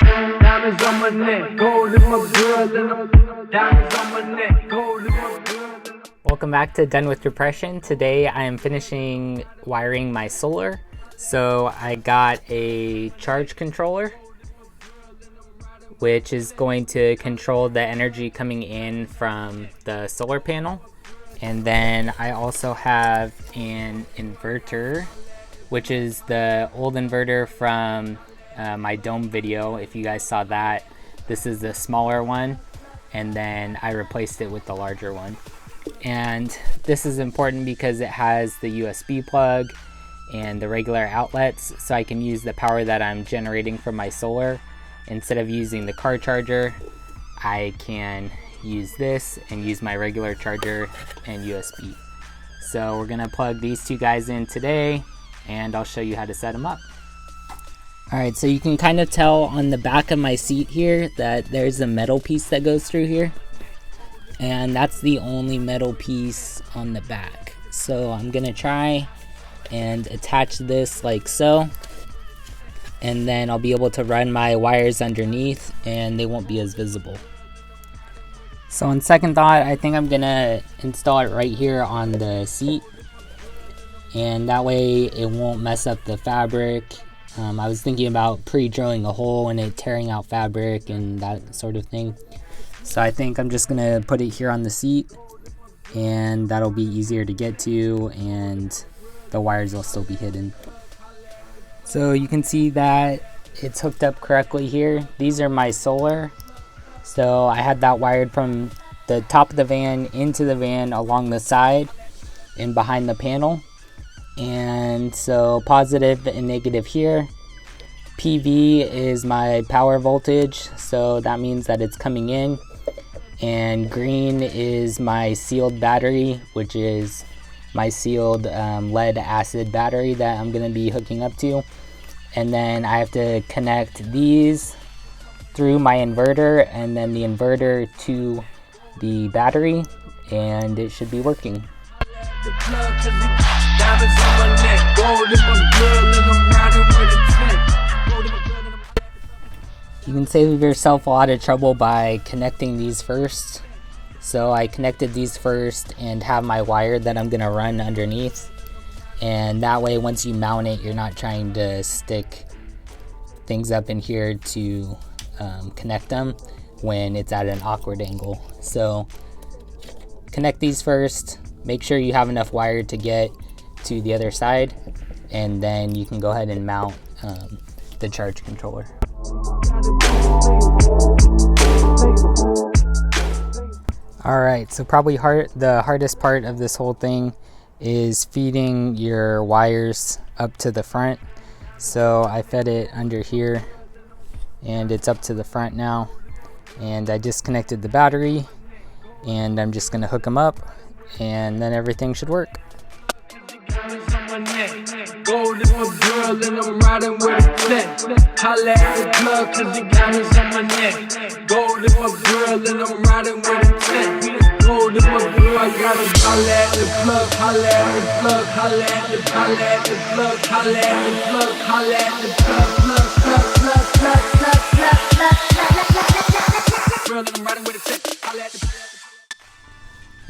Diamonds on my neck, gold in my girl, and I'm diamonds on my neck, gold in my girl. Welcome back to Done with Depression. Today I am finishing wiring my solar. So I got a charge controller, which is going to control the energy coming in from the solar panel. And then I also have an inverter, which is the old inverter from my dome video. If you guys saw that, this is the smaller one, and then I replaced it with the larger one. And this is important because it has the USB plug and the regular outlets, so I can use the power that I'm generating from my solar. Instead of using the car charger, I can use this and use my regular charger and USB. So we're gonna plug these two guys in today, and I'll show you how to set them up. Alright, so you can kind of tell on the back of my seat here that there's a metal piece that goes through here, and that's the only metal piece on the back. So I'm gonna try and attach this like so, and then I'll be able to run my wires underneath and they won't be as visible. So on second thought, I think I'm gonna install it right here on the seat, and that way it won't mess up the fabric. I was thinking about pre-drilling a hole and it tearing out fabric and that sort of thing. So I think I'm just gonna put it here on the seat, and that'll be easier to get to, and the wires will still be hidden. So you can see that it's hooked up correctly here. These are my solar. So I had that wired from the top of the van into the van along the side and behind the panel. And so positive and negative here. PV is my power voltage, so that means that it's coming in. And green is my sealed battery, which is my sealed lead acid battery that I'm gonna be hooking up to. And then I have to connect these through my inverter, and then the inverter to the battery, and it should be working. You can save yourself a lot of trouble by connecting these first. So I connected these first and have my wire that I'm gonna run underneath, and that way once you mount it, you're not trying to stick things up in here to connect them when it's at an awkward angle. So connect these first, make sure you have enough wire to get to the other side, and then you can go ahead and mount the charge controller. Alright, so probably the hardest part of this whole thing is feeding your wires up to the front. So I fed it under here, and it's up to the front now. And I disconnected the battery, and I'm just gonna hook them up, and then everything should work. Gold is my girl, and I'm riding with a flex. Holla at the plug, cause the diamonds on my neck. Gold is my girl, and I'm riding with a flex. Gold is my girl, I gotta holla at the plug, holla at the plug, holla at the plug, holla at the plug, holla at the plug, holla at the plug, plug, plug, plug, plug, plug, plug, plug, plug, I'm riding with a flex. Holla at the plug.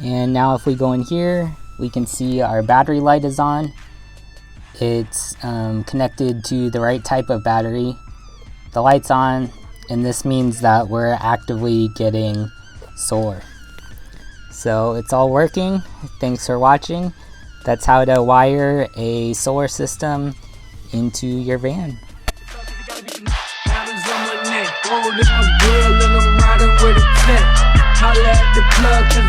And now if we go in here, we can see our battery light is on. It's connected to the right type of battery. The light's on, and this means that we're actively getting solar. So it's all working. Thanks for watching. That's how to wire a solar system into your van. Holla at the plug, 'cause